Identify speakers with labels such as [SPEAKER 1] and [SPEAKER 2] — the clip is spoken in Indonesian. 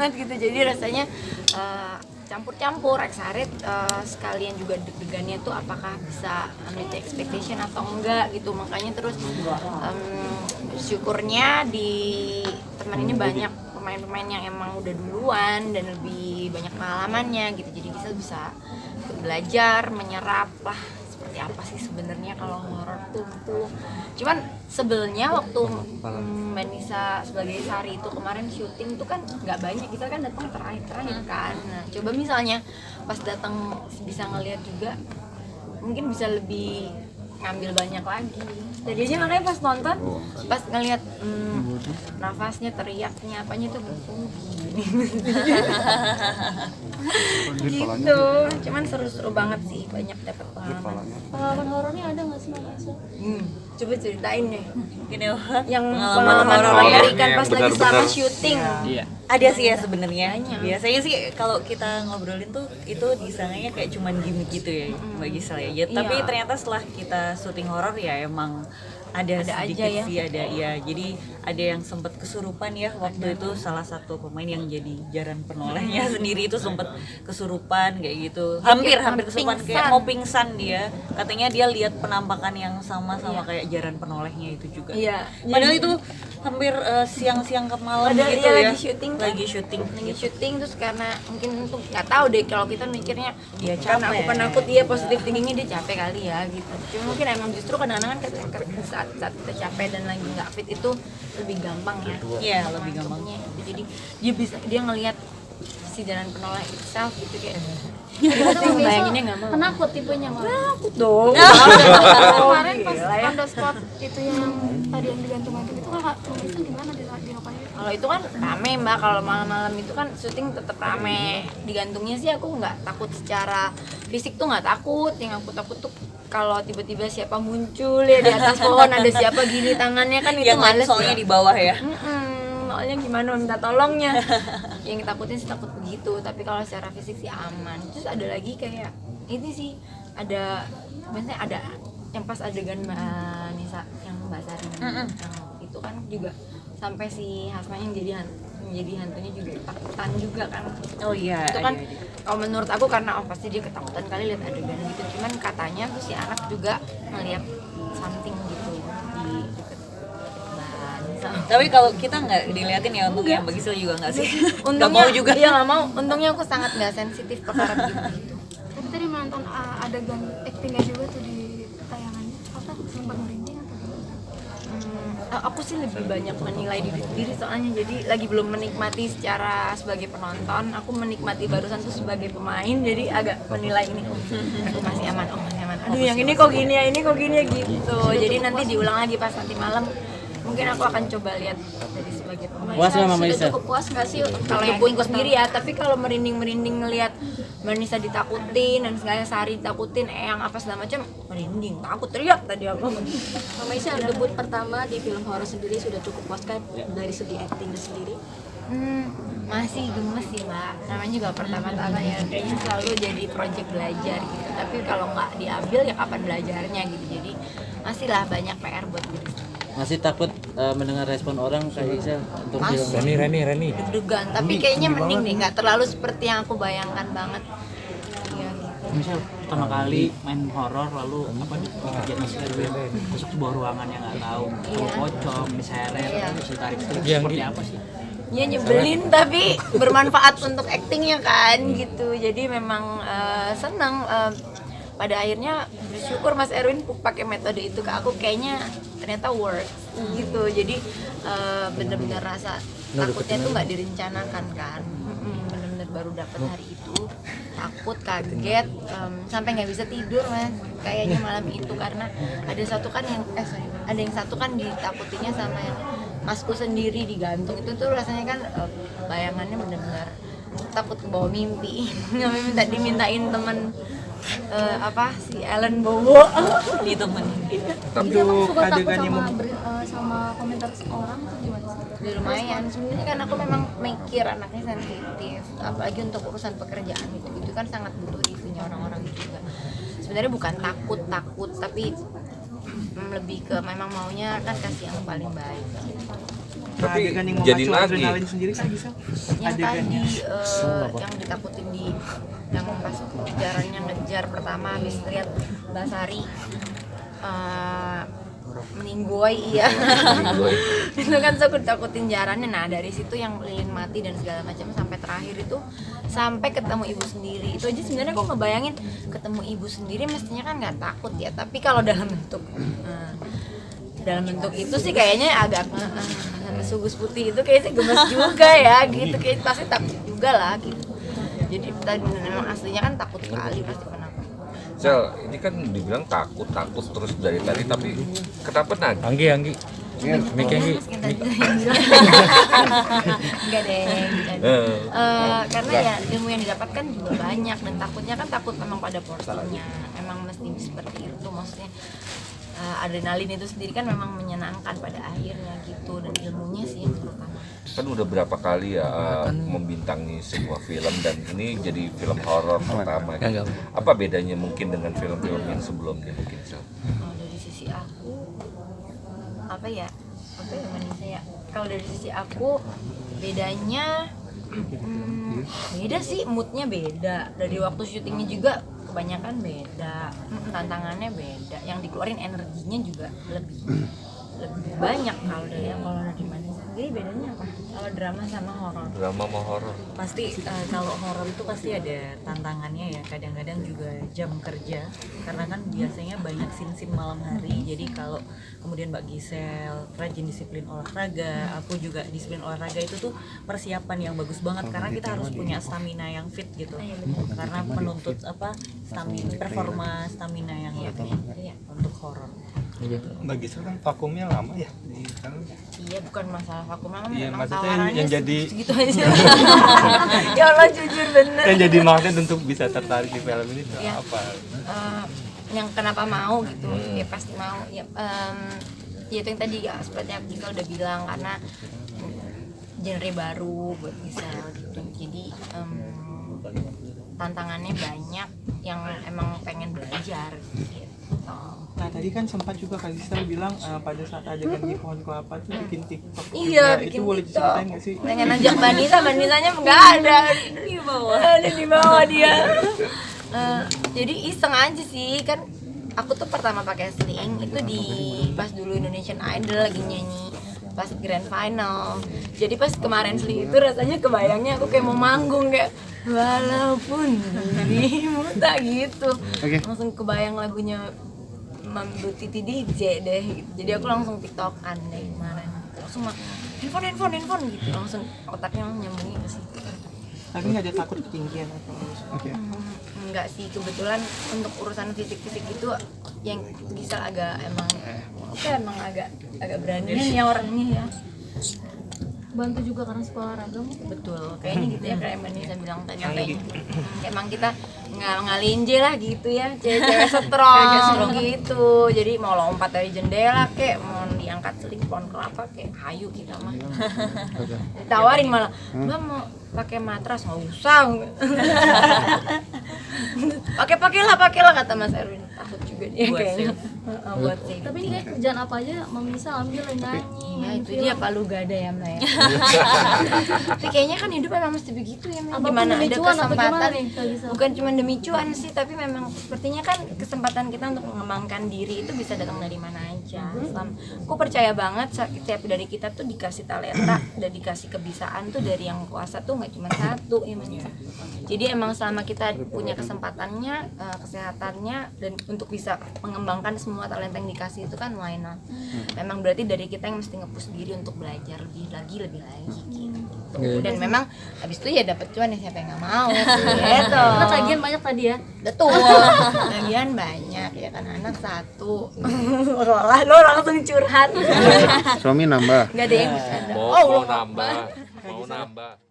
[SPEAKER 1] banget gitu. Jadi rasanya campur-campur excited, sekalian juga deg-degannya tuh apakah bisa meet expectation atau enggak gitu. Makanya terus syukurnya di teman ini banyak pemain-pemain yang emang udah duluan dan lebih banyak pengalamannya gitu. Jadi Gisel bisa belajar, menyerap lah seperti apa sih sebenarnya kalau horor tuh. Cuman sebelnya waktu Mbak Nisa sebagai Sari itu kemarin syuting tuh kan nggak banyak, kita kan datang terakhir kan. Nah, coba misalnya pas datang bisa ngeliat juga, mungkin bisa lebih ngambil banyak lagi. Jadi aja makanya pas nonton, pas ngeliat nafasnya, teriaknya, apanya tuh gitu. Cuman seru-seru banget sih, banyak dapat pengalaman.
[SPEAKER 2] Pengalaman horornya ada nggak sih Mbak?
[SPEAKER 1] Coba ceritain deh.
[SPEAKER 3] Gini,
[SPEAKER 1] Yang pengalaman horor American pas lagi selama syuting.
[SPEAKER 4] Iya.
[SPEAKER 3] ada sih ya sebenarnya. Biasanya sih kalau kita ngobrolin tuh itu disangkanya kayak cuman gimmick gitu ya Mbak Gisel ya. Tapi ternyata setelah kita syuting horor ya emang ada sedikit
[SPEAKER 1] aja ya.
[SPEAKER 3] sih ada ya. Jadi ada yang sempat kesurupan ya waktu itu, salah satu pemain yang jadi jaran penolehnya sendiri itu sempat kesurupan kayak gitu. Hampir kesurupan, kayak mau pingsan dia. Katanya dia lihat penampakan yang sama kayak jaran penolehnya itu juga.
[SPEAKER 1] Iya.
[SPEAKER 3] Padahal itu hampir siang-siang ke malam
[SPEAKER 1] Padahal
[SPEAKER 3] gitu
[SPEAKER 1] dia
[SPEAKER 3] ya.
[SPEAKER 1] lagi syuting kan?
[SPEAKER 3] Lagi syuting.
[SPEAKER 1] Terus karena mungkin untuk nggak tahu deh, kalau kita mikirnya
[SPEAKER 3] Dia
[SPEAKER 1] karena aku
[SPEAKER 3] capek.
[SPEAKER 1] penakut dia positif tingginya dia capek kali ya gitu. Cuma mungkin emang justru kadang-kadang kan saat kita capek dan lagi nggak fit itu lebih gampang ya.
[SPEAKER 3] Iya, lebih gampang.
[SPEAKER 1] Gitu. Jadi dia ngelihat si jalan penoleh itself gitu kayak bayanginnya nggak mau.
[SPEAKER 2] Penakut tipenya malah.
[SPEAKER 1] Takut dong.
[SPEAKER 2] Kemarin pas on the spot itu yang tadi yang digantung itu kakak itu gimana di lokasi?
[SPEAKER 1] Kalau itu kan rame Mbak, kalau malam-malam itu kan syuting tetap rame. Digantungnya sih aku nggak takut secara fisik tuh nggak takut. Yang aku takut tuh kalau tiba-tiba siapa muncul ya di atas pohon, ada siapa gini tangannya kan itu
[SPEAKER 3] Yang
[SPEAKER 1] males
[SPEAKER 3] soalnya
[SPEAKER 1] ya.
[SPEAKER 3] di bawah ya.
[SPEAKER 1] Soalnya gimana minta tolongnya. Yang takutin sih takut begitu, tapi kalau secara fisik sih aman. Terus ada lagi kayak ini sih, ada biasanya ada yang pas adegan Mbak Nisa yang Mbak Sari yang itu kan juga sampai si Hasna yang jadi hantunya juga ketakutan juga kan.
[SPEAKER 3] Oh iya.
[SPEAKER 1] Itu kan kalau menurut aku karena pasti dia ketakutan kali lihat adegan gitu. Cuman katanya tuh si anak juga ngeliat something gitu di deket Mbak Nisa.
[SPEAKER 3] Tapi kalau kita nggak diliatin ya untungnya Mbak Gisel juga nggak sih. Nggak mau juga.
[SPEAKER 1] Iya nggak mau. Untungnya aku sangat nggak sensitif perkara begitu.
[SPEAKER 2] Tapi tadi menonton adegan actingnya juga tuh di tayangannya, apa sempat merinding atau gimana?
[SPEAKER 1] Aku sih lebih banyak menilai diri sendiri soalnya, jadi lagi belum menikmati secara sebagai penonton. Aku menikmati barusan tuh sebagai pemain, jadi agak menilai ini masih aman, masih aman. Aduh yang ini kok gini ya, gitu. Jadi nanti diulang lagi pas nanti malam. Mungkin aku akan coba lihat dari sebagai pemain.
[SPEAKER 4] Puas nggak Mama
[SPEAKER 2] Sudah
[SPEAKER 4] Nisa?
[SPEAKER 2] cukup puas nggak sih
[SPEAKER 1] Kalau yang ikut sendiri ya, tapi kalau merinding ngelihat Mbak Nisa ditakutin dan segala Sari ditakutin, yang apa segala macam, merinding, takut teriak tadi aku.
[SPEAKER 2] Mama Isya debut pertama di film horor sendiri, sudah cukup puas kan dari segi actingnya sendiri?
[SPEAKER 1] Masih gemes sih Mbak, namanya juga pertama-tama ya, kayaknya selalu jadi project belajar gitu. Tapi kalau nggak diambil ya kapan belajarnya gitu. Jadi masih lah banyak PR buat diri.
[SPEAKER 4] Masih takut mendengar respon orang kayak Isa untuk film
[SPEAKER 5] Reni.
[SPEAKER 1] Deg-degan, tapi kayaknya mending deh, nggak terlalu seperti yang aku bayangkan banget. Iya gitu.
[SPEAKER 4] misal pertama kali main horor lalu kejadian masuk sebuah ruangan yang nggak tahu pocong, diseret, ditarik seperti apa sih?
[SPEAKER 1] Ya nyebelin tapi bermanfaat untuk actingnya kan gitu. Jadi memang senang. Pada akhirnya bersyukur Mas Erwin pakai metode itu ke aku, kayaknya ternyata work gitu. Jadi bener-bener rasa takutnya tuh nggak direncanakan kan. Bener-bener baru dapat hari itu, takut, kaget, sampai nggak bisa tidur Mas kayaknya malam itu, karena ada satu kan yang ada yang satu kan ditakutinya sama yang masku sendiri digantung. Itu tuh rasanya kan bayangannya bener-bener takut ke bawah mimpi. Minta dimintain temen si Ellen Bowo ditemenin.
[SPEAKER 5] Untuk
[SPEAKER 2] Suka takut
[SPEAKER 5] adegan yang
[SPEAKER 2] sama komentar orang atau gimana sih?
[SPEAKER 1] Udah lumayan sebenarnya, kan aku memang mikir anaknya sensitif, apalagi untuk urusan pekerjaan gitu kan sangat butuh reviewnya orang-orang juga. Sebenarnya bukan takut tapi lebih ke memang maunya kan kasih yang paling baik.
[SPEAKER 5] Tapi
[SPEAKER 6] adegan yang
[SPEAKER 5] jadi
[SPEAKER 6] memacu
[SPEAKER 5] nagih.
[SPEAKER 6] adrenalin sendiri kan bisa
[SPEAKER 1] Yang
[SPEAKER 6] adegannya.
[SPEAKER 1] tadi yang ditakutin di yang pas kejarannya ngejar pertama habis lihat Basari meninggoy iya itu kan takutin jarannya. Nah dari situ yang lilin mati dan segala macam sampai terakhir itu sampai ketemu ibu sendiri itu aja sebenarnya aku ngebayangin ketemu ibu sendiri mestinya kan nggak takut ya, tapi kalau dalam bentuk itu sih kayaknya agak sugus putih itu kayaknya gemes juga ya gitu, kayak pasti takut juga lah gitu. Jadi tadi memang aslinya kan takut sekali pasti kenapa.
[SPEAKER 5] Sel, ini kan dibilang takut terus dari tadi, tapi kenapa nagih?
[SPEAKER 7] Anggi. Mik Anggi.
[SPEAKER 1] Enggak deh, karena ya ilmu yang didapatkan juga banyak dan takutnya kan takut memang pada porsinya, emang mesti seperti itu maksudnya. Adrenalin itu sendiri kan memang menyenangkan pada akhirnya gitu, dan ilmunya sih yang terutama.
[SPEAKER 5] Kan udah berapa kali ya membintangi sebuah film dan ini jadi film horor pertama. Apa bedanya mungkin dengan film-film yang sebelumnya mungkin Sel?
[SPEAKER 1] Dari sisi aku apa ya Manisa ya, kalau dari sisi aku bedanya beda sih, moodnya beda, dari waktu syutingnya juga kebanyakan beda, tantangannya beda, yang dikeluarin energinya juga lebih banyak. Kalau dari Manisa sendiri bedanya apa? Kalau drama sama horor?
[SPEAKER 5] Drama sama horor.
[SPEAKER 3] Pasti kalau horor itu pasti ada tantangannya ya, kadang-kadang juga jam kerja karena kan biasanya banyak scene malam hari. Jadi kalau kemudian Mbak Gisel rajin disiplin olahraga, aku juga disiplin olahraga, itu tuh persiapan yang bagus banget karena kita harus punya stamina yang fit gitu, karena menuntut performa stamina yang lebih untuk horor.
[SPEAKER 6] Mbak Gisel kan vakumnya lama ya di film.
[SPEAKER 1] Iya, bukan masalah vakum lama,
[SPEAKER 6] Iya,
[SPEAKER 1] memang
[SPEAKER 6] maksudnya
[SPEAKER 1] tawarannya
[SPEAKER 6] yang jadi
[SPEAKER 1] gitu aja. Ya Allah, jujur bener.
[SPEAKER 6] Yang jadi magnet untuk bisa tertarik di film ini tuh
[SPEAKER 1] Iya.
[SPEAKER 6] apa?
[SPEAKER 1] Yang kenapa mau gitu, ya pasti mau ya. Ya itu yang tadi ya, seperti yang Gisel udah bilang, karena genre baru buat Gisel gitu. Jadi tantangannya banyak yang emang pengen belajar gitu.
[SPEAKER 6] Nah tadi kan sempat juga Kak Gisel bilang pada saat adegan di pohon kelapa tuh bikin TikTok.
[SPEAKER 1] Iya,
[SPEAKER 6] juga.
[SPEAKER 1] bikin
[SPEAKER 6] Itu boleh
[SPEAKER 1] TikTok.
[SPEAKER 6] diceritain nggak sih?
[SPEAKER 1] Pengen ajak Banisanya nggak ada di bawah. Ada di bawah dia. Jadi iseng aja sih kan. Aku tuh pertama pakai sling itu di pas dulu Indonesian Idol lagi nyanyi pas grand final. Jadi pas kemarin sling itu rasanya kebayangnya aku kayak mau manggung kayak walaupun dirimu tak gitu. Langsung kebayang lagunya Mambu Titi DJ deh gitu. Jadi aku langsung tiktokan deh kemarin. Langsung handphone gitu. Langsung otaknya nyambungin ke situ.
[SPEAKER 6] Tapi nggak ada takut ketinggian atau
[SPEAKER 1] Enggak sih, kebetulan untuk urusan fisik itu yang Gisel agak emang agak beranian ya orangnya ya.
[SPEAKER 2] Bantu juga karena sekolah olahraga mungkin.
[SPEAKER 1] Betul, kayaknya gitu ya, kayak Mbak Nisa bilang tadi kayaknya. Emang kita ngalinje lah gitu ya, cewek strong gitu. Jadi mau lompat dari jendela kek, mau diangkat seling pohon kelapa kek, hayu kita mah. Ditawarin malah, Mbak mau pakai matras, nggak usah. Pakailah kata Mas Erwin. Takut juga dia
[SPEAKER 3] Buat
[SPEAKER 1] kayaknya.
[SPEAKER 3] safe.
[SPEAKER 1] Buat safe.
[SPEAKER 2] Tapi ini kayak kerjaan apa aja Misa ambil nyanyi.
[SPEAKER 1] Ya itu dia palu gada ya Mbak ya. Tapi kayaknya kan hidup memang mesti begitu ya Mbak.
[SPEAKER 2] Apapun
[SPEAKER 1] Gimana
[SPEAKER 2] demi
[SPEAKER 1] ada
[SPEAKER 2] cuan apa gimana
[SPEAKER 1] kesempatan
[SPEAKER 2] nih, Kak Gisel?
[SPEAKER 1] bukan cuma demi cuan sih, tapi memang sepertinya kan kesempatan kita untuk mengembangkan diri itu bisa datang dari mana aja. Aku percaya banget setiap dari kita tuh dikasih talenta dan dikasih kebiasaan tuh dari yang kuasa tuh nggak cuma satu ya Mas. Jadi emang selama kita punya kesempatannya, kesehatannya, dan untuk bisa mengembangkan semua talenta yang dikasih itu kan why not. Memang berarti dari kita yang mesti nge-push diri untuk belajar lebih lagi gitu. Dan memang habis itu ya dapat cuan ya, siapa yang nggak mau gitu.
[SPEAKER 2] Karena tagihan banyak tadi ya.
[SPEAKER 1] Betul, tagihan banyak ya kan, anak satu. Lo langsung curhat.
[SPEAKER 8] Suami nambah.
[SPEAKER 1] Nggak ada yang bercanda.
[SPEAKER 5] Mau nambah.